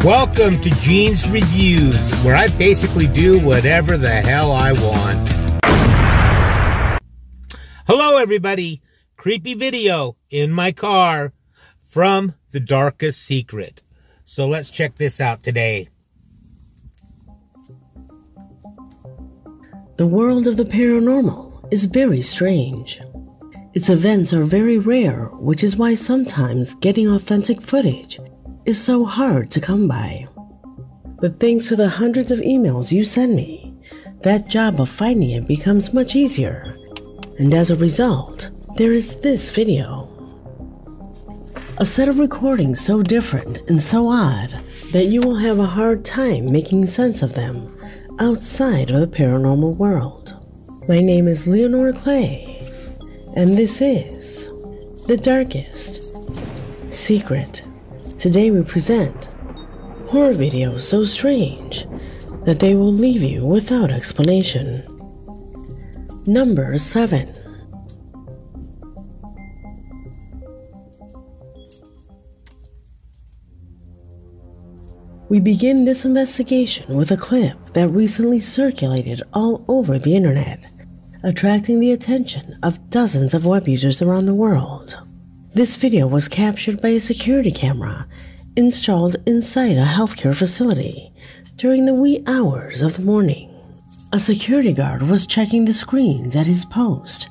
Welcome to Gene's Reviews, where I basically do whatever the hell I want. Hello everybody, creepy video in my car from The Darkest Secret. So let's check this out today. The world of the paranormal is very strange. Its events are very rare, which is why sometimes getting authentic footage is so hard to come by. But thanks to the hundreds of emails you send me, that job of finding it becomes much easier. And as a result, there is this video. A set of recordings so different and so odd that you will have a hard time making sense of them outside of the paranormal world. My name is Leonore Clay, and this is The Darkest Secret. Today we present horror videos so strange that they will leave you without explanation. Number 7. We begin this investigation with a clip that recently circulated all over the internet, attracting the attention of dozens of web users around the world. This video was captured by a security camera installed inside a healthcare facility during the wee hours of the morning. A security guard was checking the screens at his post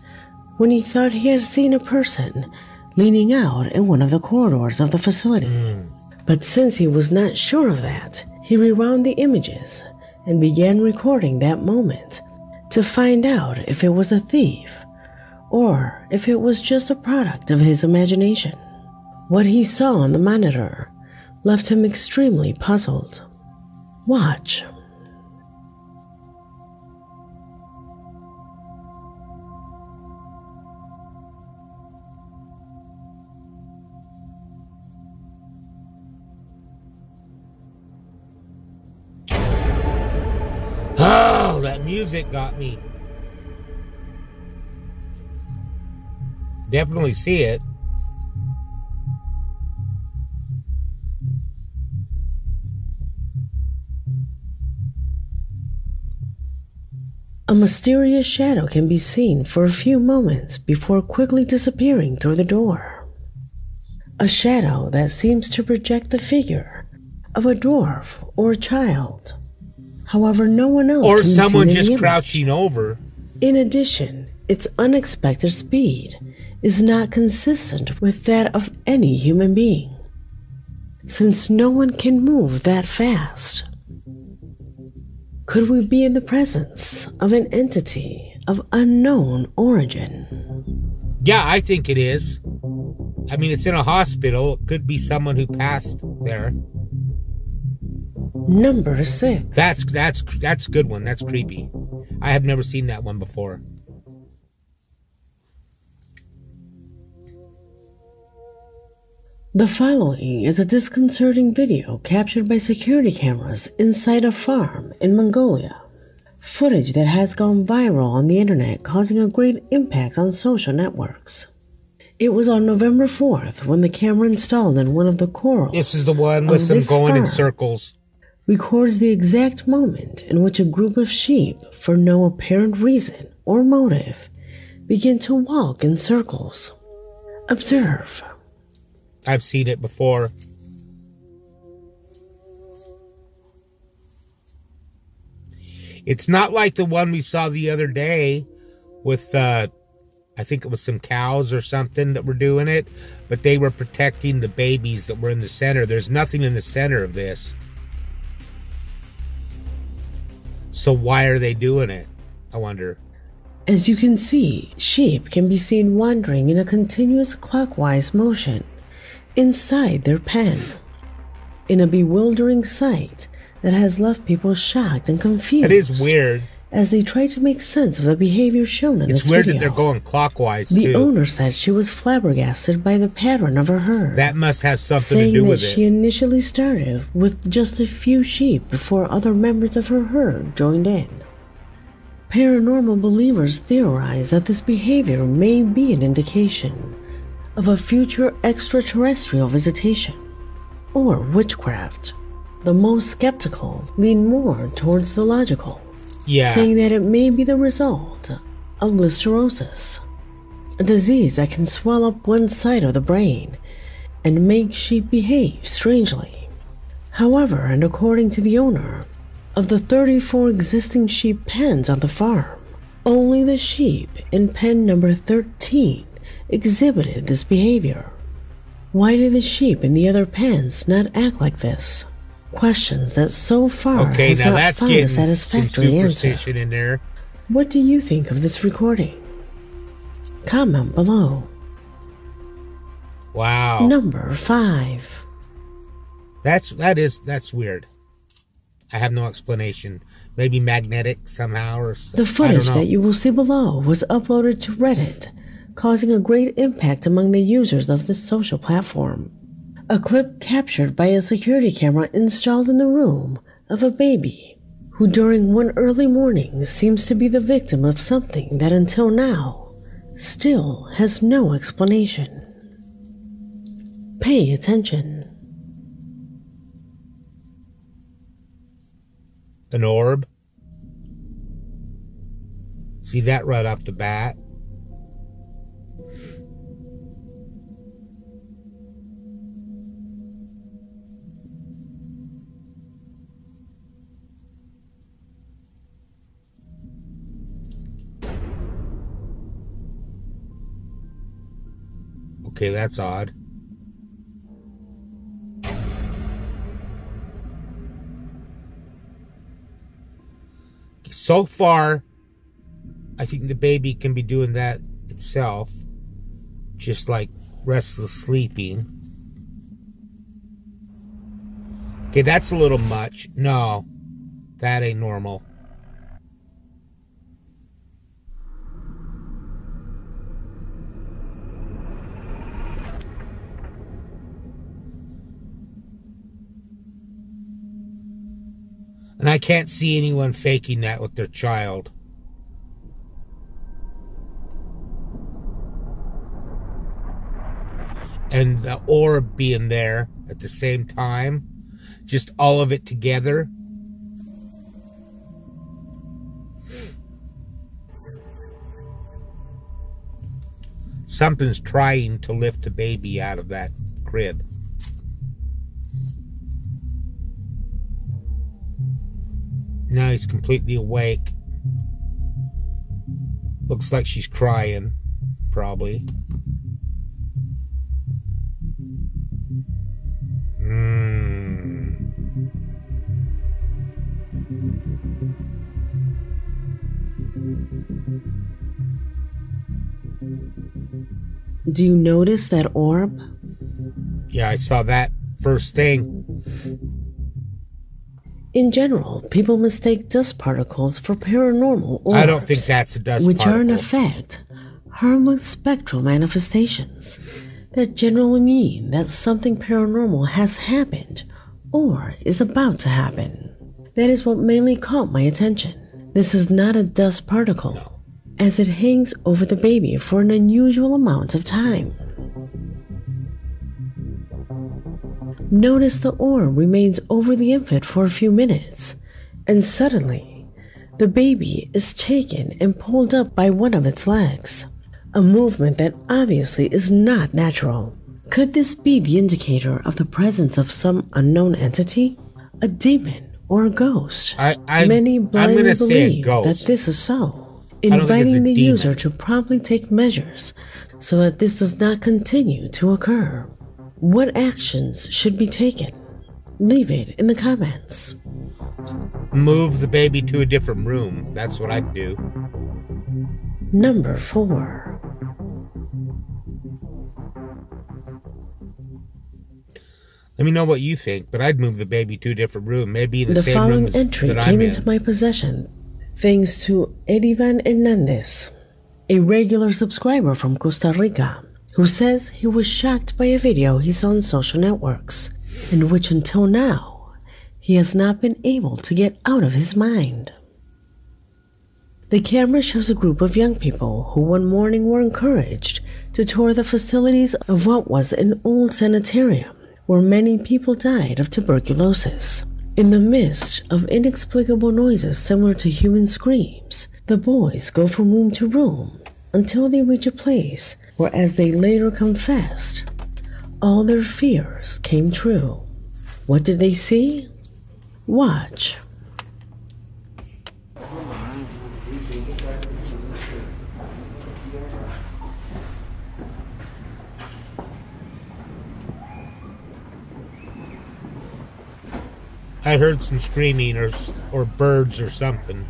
when he thought he had seen a person leaning out in one of the corridors of the facility. But since he was not sure of that, he rewound the images and began recording that moment to find out if it was a thief or if it was just a product of his imagination. What he saw on the monitor left him extremely puzzled. Watch. Oh, that music got me. Definitely see it. A mysterious shadow can be seen for a few moments before quickly disappearing through the door. A shadow that seems to project the figure of a dwarf or a child. However, no one else or can be someone seen in just the image. crouching over. In addition, its unexpected speed is not consistent with that of any human being, since no one can move that fast. Could we be in the presence of an entity of unknown origin? Yeah, I think it is. I mean, it's in a hospital. It could be someone who passed there. Number 6. That's a good one. That's creepy. I have never seen that one before. The following is a disconcerting video captured by security cameras inside a farm in Mongolia. Footage that has gone viral on the internet, causing a great impact on social networks. It was on November 4th when the camera installed in one of the corrals. This is the one with them going in circles. Records the exact moment in which a group of sheep, for no apparent reason or motive, begin to walk in circles. Observe. I've seen it before. It's not like the one we saw the other day with, I think it was some cows or something that were doing it, but they were protecting the babies that were in the center. There's nothing in the center of this. So why are they doing it? I wonder. As you can see, sheep can be seen wandering in a continuous clockwise motion inside their pen, in a bewildering sight that has left people shocked and confused. It is weird. As they try to make sense of the behavior shown in this video. It's weird that they're going clockwise, The too. owner said she was flabbergasted by the pattern of her herd. That must have something to do with it. Saying that she initially started with just a few sheep before other members of her herd joined in. Paranormal believers theorize that this behavior may be an indication of a future extraterrestrial visitation or witchcraft. The most skeptical lean more towards the logical, Yeah. saying that it may be the result of listeriosis, a disease that can swell up one side of the brain and make sheep behave strangely. However, and according to the owner, of the 34 existing sheep pens on the farm, only the sheep in pen number 13 exhibited this behavior. Why did the sheep in the other pens not act like this? Questions that so far Okay, has now not that's found a getting some satisfactory answer. superstition in there. What do you think of this recording? Comment below. Wow. Number 5. That's weird. I have no explanation. Maybe magnetic somehow or something. The footage that you will see below was uploaded to Reddit, causing a great impact among the users of this social platform. A clip captured by a security camera installed in the room of a baby who during one early morning seems to be the victim of something that until now still has no explanation. Pay attention. An orb. See that right off the bat? Okay, that's odd. So far, I think the baby can be doing that itself, just like restless sleeping. Okay, that's a little much. No, that ain't normal. And I can't see anyone faking that with their child. And the orb being there at the same time. Just all of it together. Something's trying to lift the baby out of that crib. Now he's completely awake. Looks like she's crying, probably. Do you notice that orb? Yeah, I saw that first thing. In general, people mistake dust particles for paranormal orbs. I don't think that's a dust which particle. are in effect harmless spectral manifestations that generally mean that something paranormal has happened or is about to happen. That is what mainly caught my attention. This is not a dust particle, as it hangs over the baby for an unusual amount of time. Notice the orb remains over the infant for a few minutes, and suddenly, the baby is taken and pulled up by one of its legs, a movement that obviously is not natural. Could this be the indicator of the presence of some unknown entity, a demon, or a ghost? Many blindly believe that this is so, inviting the user to promptly take measures so that this does not continue to occur. What actions should be taken? Leave it in the comments. Move the baby to a different room. That's what I'd do. Number 4. Let me know what you think, but I'd move the baby to a different room. Maybe in the same room following that entry I'm came in. into my possession thanks to Edivan Hernandez, a regular subscriber from Costa Rica, who says he was shocked by a video he saw on social networks, in which until now, he has not been able to get out of his mind. The camera shows a group of young people who one morning were encouraged to tour the facilities of what was an old sanitarium where many people died of tuberculosis. In the midst of inexplicable noises similar to human screams, the boys go from room to room until they reach a place where, as they later confessed, all their fears came true. What did they see? Watch. I heard some screaming or birds or something.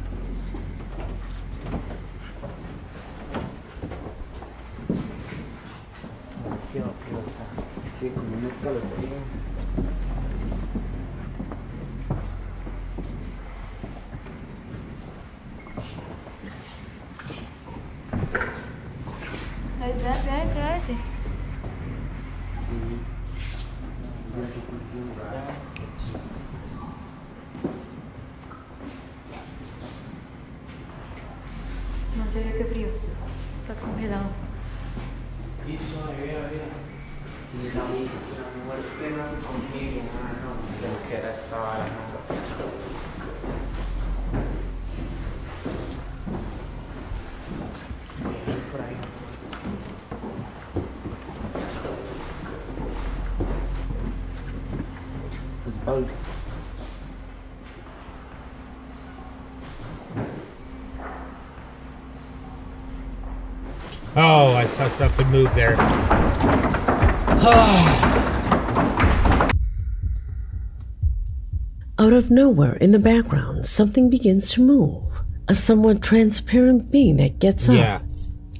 ¿Será ese? No, en serio, qué frío. Está congelado. Isso, eles avisam que a memória porque não se conmigo, não, mas eu não quero essa hora, não. Por aí. Os bugs. Oh, I saw something move there. Out of nowhere in the background, something begins to move. A somewhat transparent being that gets up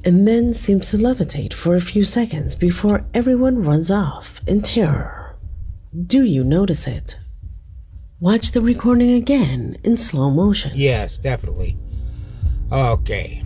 and then seems to levitate for a few seconds before everyone runs off in terror. Do you notice it? Watch the recording again in slow motion. Yes, definitely. Okay.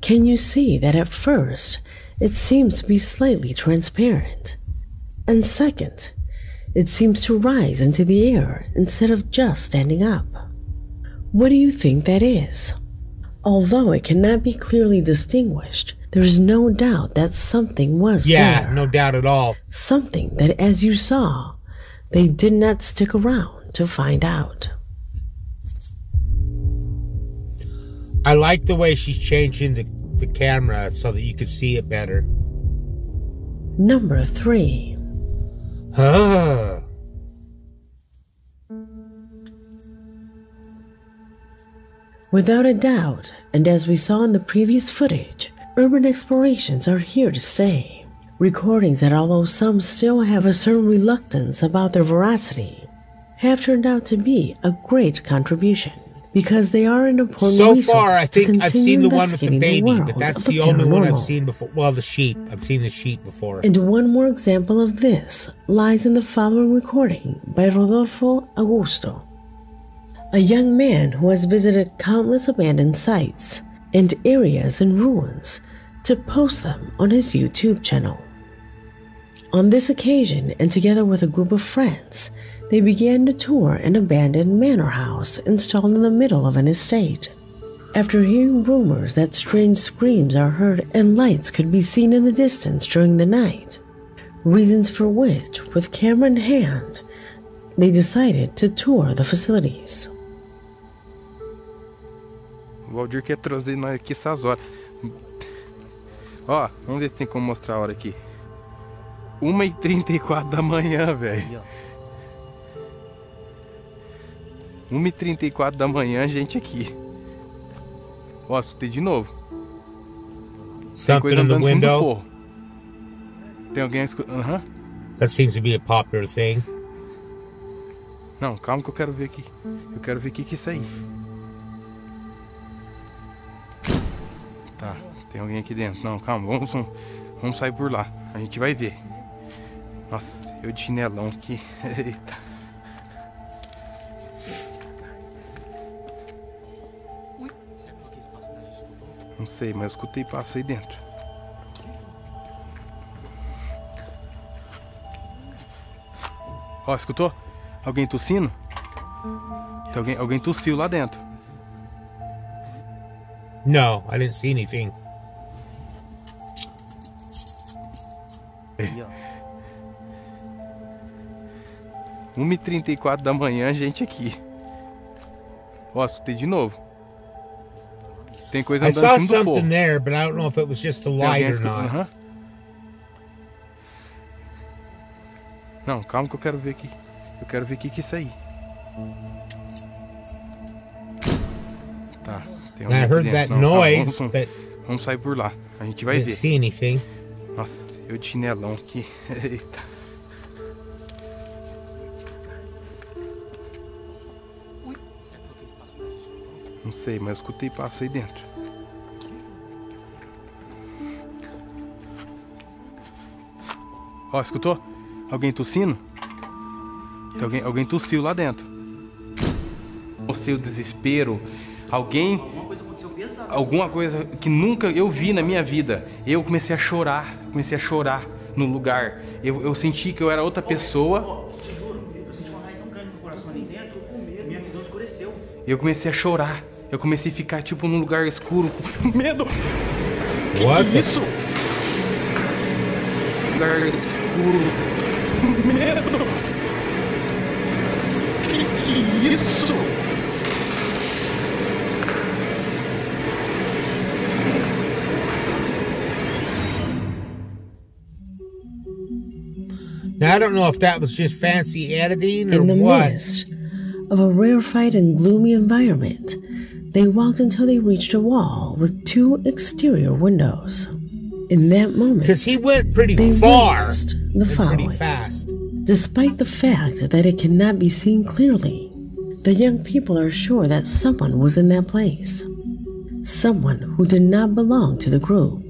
Can you see that at first it seems to be slightly transparent? And second, it seems to rise into the air instead of just standing up. What do you think that is? Although it cannot be clearly distinguished, there is no doubt that something was there. Yeah, no doubt at all. Something that, as you saw, they did not stick around to find out. I like the way she's changing the camera so that you can see it better. Number 3. Without a doubt, and as we saw in the previous footage, urban explorations are here to stay. Recordings that, although some still have a certain reluctance about their veracity, have turned out to be a great contribution, because they are an important resource. So far, I think I've seen the one with the baby, the but that's the only one I've seen before. Well, the sheep. I've seen the sheep before. And one more example of this lies in the following recording by Rodolfo Augusto, a young man who has visited countless abandoned sites and areas in ruins to post them on his YouTube channel. On this occasion, and together with a group of friends, they began to tour an abandoned manor house installed in the middle of an estate. After hearing rumors that strange screams are heard and lights could be seen in the distance during the night, reasons for which, with camera in hand, they decided to tour the facilities. O Valdir quer trazer nós aqui essas horas. Ó, vamos ver se tem como mostrar a hora aqui. 1h34 da manhã, velho. 1h34 da manhã, gente aqui. Ó, escutei de novo. Tem coisa andando em cima do forro. Tem alguém escutando? That seems to be a popular thing. Não, calma que eu quero ver aqui. Eu quero ver o que é isso aí. Tá, tem alguém aqui dentro. Não, calma, vamos sair por lá. A gente vai ver. Nossa, eu de chinelão aqui. Eita. Não sei, mas eu escutei passo aí dentro. Ó, escutou? Alguém tossindo? Tem alguém tossiu lá dentro. No, I didn't see anything. 1h34 da manhã, gente aqui. Ó, escutei de novo. Tem coisa I andando saw em cima do forro. something there, but I don't know if it was just a Tem light alguém or escutando? not. Aham. Não, calma que eu quero ver aqui. Eu quero ver o que é isso aí. Tá, tem alguém I aqui heard dentro. that Não, calma, noise, vamos, but vamos sair por lá. A gente vai didn't ver. see anything. Nossa, eu de chinelão aqui. Eita. Não sei, mas eu escutei passo aí dentro. Ó, escutou? Alguém tossindo? Tem alguém tossiu lá dentro. O seu desespero. Alguém... Alguma coisa que nunca eu vi na minha vida. Eu comecei a chorar. Comecei a chorar no lugar. Eu senti que eu era outra pessoa. Te juro, eu senti uma raiva tão grande no coração ali dentro, eu com medo, minha visão escureceu. Eu comecei a chorar. Eu comecei a ficar tipo num lugar escuro com medo. What? Que isso? Lugar escuro. Medo. Que isso? Now, I don't know if that was just fancy editing or In the what. midst of a rarefied and gloomy environment, they walked until they reached a wall with 2 exterior windows. In that moment, Because he went pretty they far. realized the and pretty following. fast. Despite the fact that it cannot be seen clearly, the young people are sure that someone was in that place. Someone who did not belong to the group,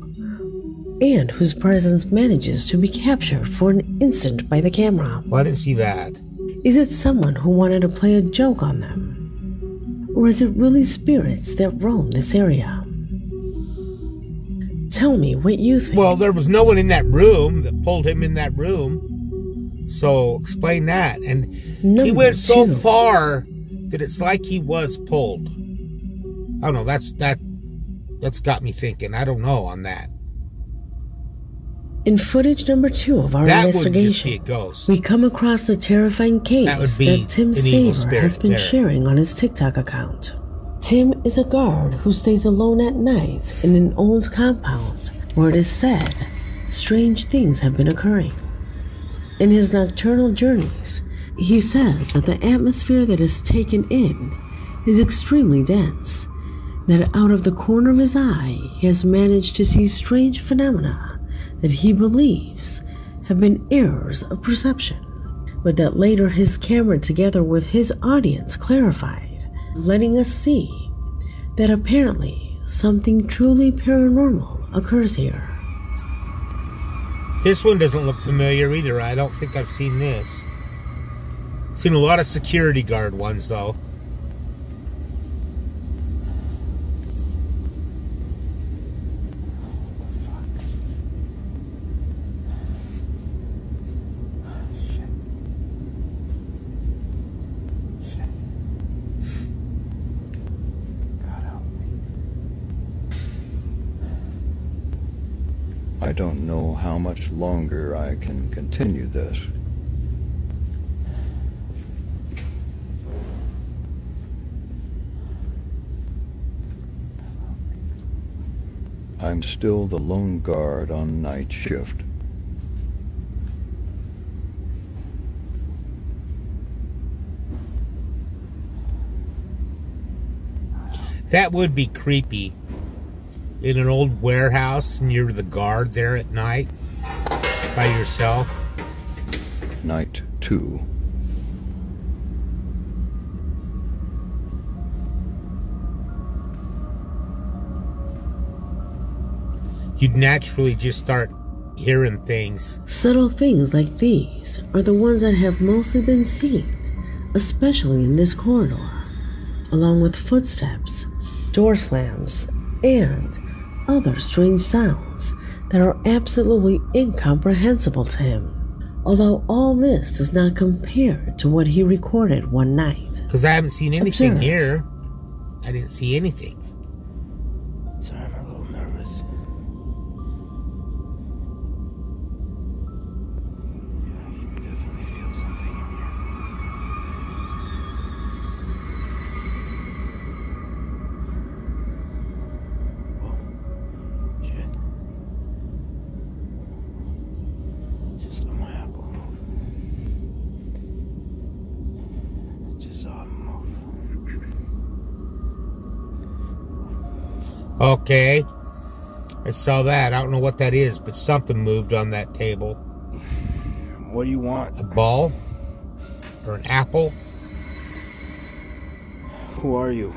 and whose presence manages to be captured for an instant by the camera. Well, I didn't see that. Is it someone who wanted to play a joke on them? Or is it really spirits that roam this area? Tell me what you think. Well, there was no one in that room that pulled him in that room. So explain that. And he Number went so 2. far that it's like he was pulled. I don't know. That's got me thinking. I don't know on that. In footage number 2 of our That would just be a investigation, ghost. we come across the terrifying case That would be that Tim an evil Saver spirit has been there. sharing on his TikTok account. Tim is a guard who stays alone at night in an old compound where it is said strange things have been occurring. In his nocturnal journeys, he says that the atmosphere that is taken in is extremely dense, that out of the corner of his eye he has managed to see strange phenomena that he believes have been errors of perception, but that later his camera together with his audience clarified, letting us see that apparently something truly paranormal occurs here. This one doesn't look familiar either. I don't think I've seen this. Seen a lot of security guard ones though. I don't know how much longer I can continue this. I'm still the lone guard on night shift. That would be creepy. In an old warehouse and you're the guard there at night by yourself. Night 2. You'd naturally just start hearing things. Subtle things like these are the ones that have mostly been seen, especially in this corridor, along with footsteps, door slams, and other strange sounds that are absolutely incomprehensible to him. Although all this does not compare to what he recorded one night. Because I haven't seen anything Observe. here. I didn't see anything. Sorry, I'm a little nervous. Yeah, you can definitely feel something in here. Whoa. Shit. Just let my apple move. Just saw him move. Okay. I saw that. I don't know what that is, but something moved on that table. What do you want? A ball? Or an apple? Who are you?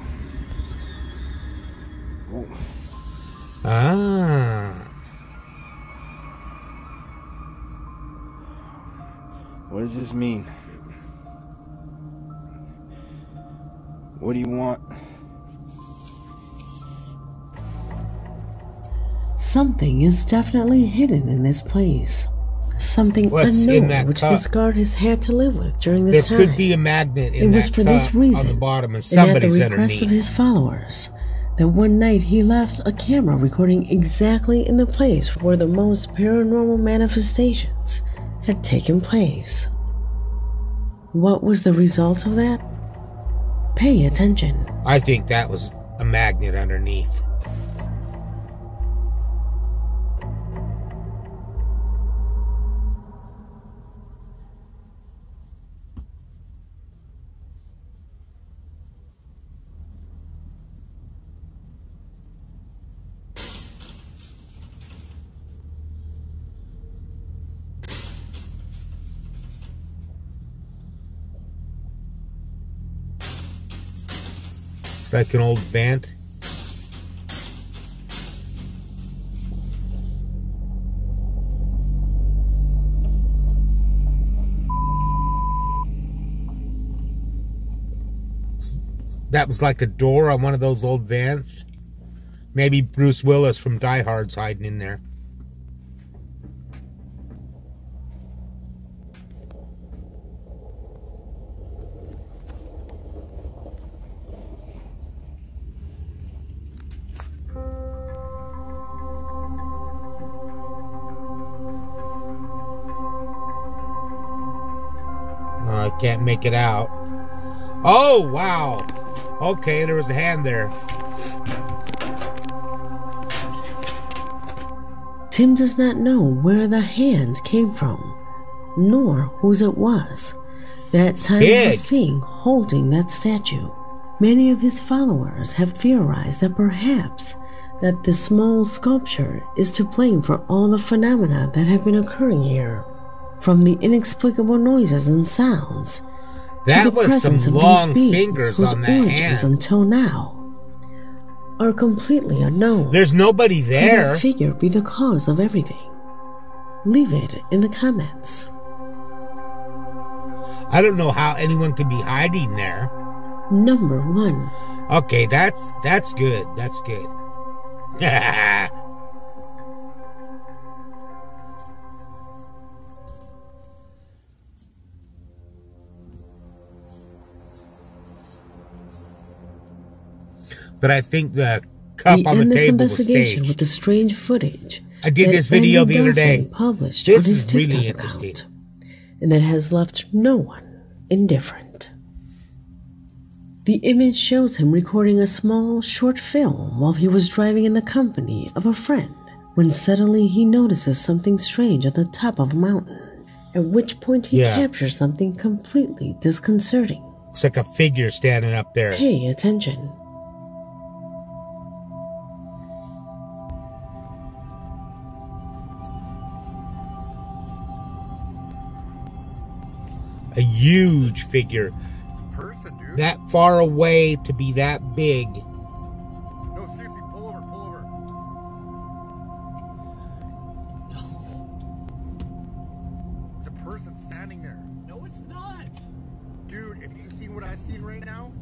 Ah. What does this mean? What do you want? Something is definitely hidden in this place. Something What's in unknown that which cup? this guard has had to live with during There this time. could be a magnet in It was that for cup this reason, on the bottom, and and at the somebody's request underneath. of his followers, that one night he left a camera recording exactly in the place where the most paranormal manifestations had taken place. What was the result of that? Pay attention. I think that was a magnet underneath. It's like an old vent. That was like a door on one of those old vents. Maybe Bruce Willis from Die Hard's hiding in there. I can't make it out. Oh, wow. Okay, there was a hand there. Tim does not know where the hand came from, nor whose it was, that at times Big. was seen holding that statue. Many of his followers have theorized that perhaps that this small sculpture is to blame for all the phenomena that have been occurring here, from the inexplicable noises and sounds That to the was presence some of long these beings fingers whose on that origins hand. until now are completely unknown. There's nobody Could there. that figure be the cause of everything? Leave it in the comments. I don't know how anyone could be hiding there. Number 1. Okay, that's good. That's good. But I think the cup We on the end this table was investigation with staged. the strange footage I did that this video Andy the other Dawson day. published This on his is really TikTok interesting. account, and that has left no one indifferent. The image shows him recording a small, short film while he was driving in the company of a friend, when suddenly he notices something strange at the top of a mountain, at which point he Yeah. captures something completely disconcerting. It's like a figure standing up there. Pay attention. A huge figure. Person, dude. That far away to be that big. No, seriously, pull over, pull over. There's a person standing there. No, it's not. Dude, if you seen what I've seen right now,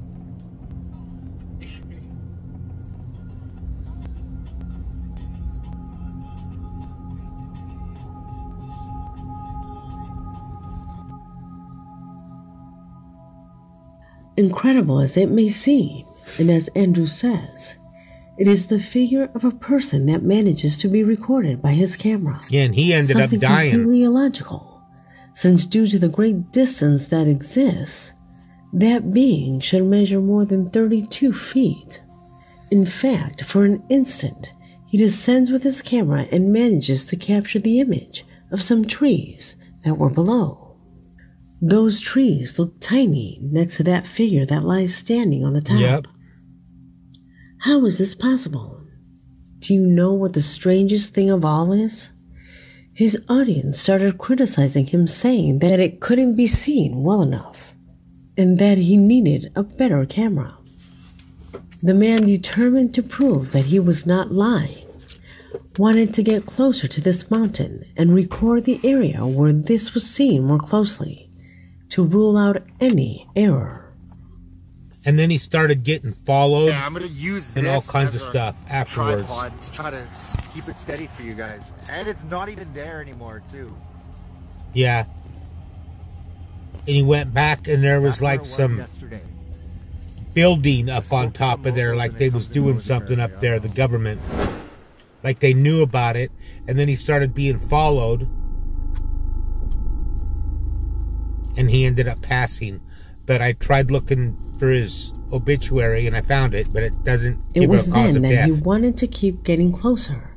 Incredible as it may seem, and as Andrew says, it is the figure of a person that manages to be recorded by his camera. Yeah, and he ended up dying. Something completely illogical, since due to the great distance that exists, that being should measure more than 32 feet. In fact, for an instant, he descends with his camera and manages to capture the image of some trees that were below. Those trees look tiny next to that figure that lies standing on the top. Yep. How is this possible? Do you know what the strangest thing of all is? His audience started criticizing him, saying that it couldn't be seen well enough, and that he needed a better camera. The man, determined to prove that he was not lying, wanted to get closer to this mountain and record the area where this was seen more closely, to rule out any error. And then he started getting followed, yeah, I'm gonna use and all this kinds as of a stuff afterwards. tripod to try to keep it steady for you guys. And it's not even there anymore, too. Yeah. And he went back, and there was like some yesterday. building up on top of there, like they was doing something up there, the government. Like they knew about it, and then he started being followed, and he ended up passing. But I tried looking for his obituary, and I found it, but it doesn't give a cause of death. It was then that he wanted to keep getting closer,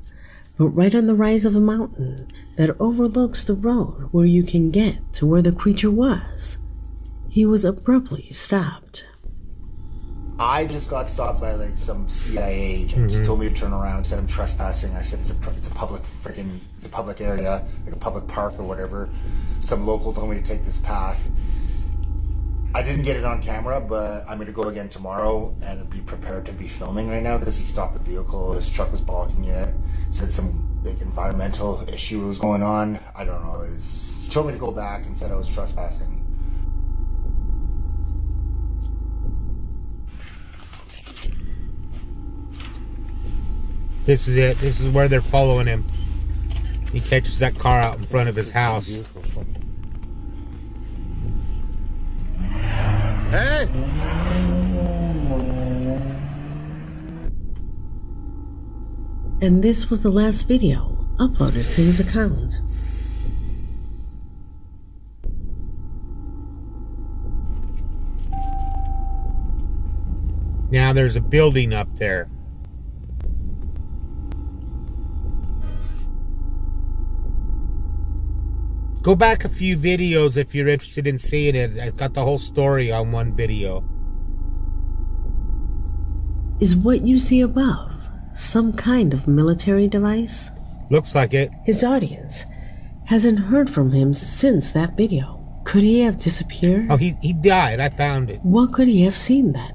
but right on the rise of a mountain that overlooks the road where you can get to where the creature was, he was abruptly stopped. I just got stopped by like some CIA agent. He told me to turn around, said I'm trespassing. I said it's a public area, like a public park or whatever. Some local told me to take this path. I didn't get it on camera, but I'm going to go again tomorrow and be prepared to be filming right now because he stopped the vehicle. His truck was blocking it. Said some like environmental issue was going on. I don't know. He told me to go back and said I was trespassing. This is it. This is where they're following him. He catches that car out in front of his house. Hey! And this was the last video uploaded to his account. Now there's a building up there. Go back a few videos if you're interested in seeing it. I got the whole story on one video. Is what you see above some kind of military device? Looks like it. His audience hasn't heard from him since that video. Could he have disappeared? Oh, he died. I found it. What could he have seen then?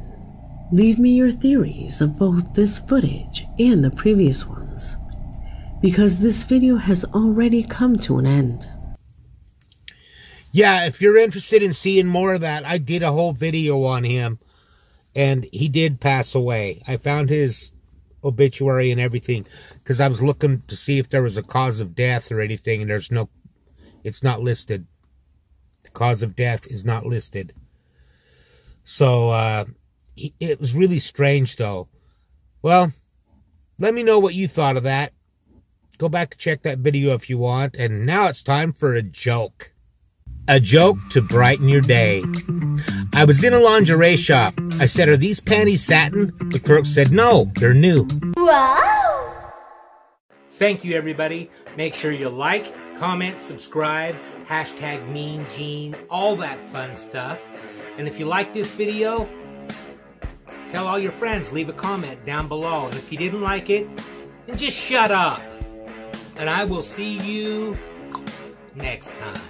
Leave me your theories of both this footage and the previous ones, because this video has already come to an end. Yeah, if you're interested in seeing more of that, I did a whole video on him, and he did pass away. I found his obituary and everything, because I was looking to see if there was a cause of death or anything, and there's no, it's not listed. The cause of death is not listed. So, it was really strange, though. Well, let me know what you thought of that. Go back and check that video if you want, and now it's time for a joke. A joke to brighten your day. I was in a lingerie shop. I said, "Are these panties satin?" The clerk said, "No, they're new." Wow! Thank you, everybody. Make sure you like, comment, subscribe, hashtag Mean Gene, all that fun stuff. And if you like this video, tell all your friends, leave a comment down below. And if you didn't like it, then just shut up. And I will see you next time.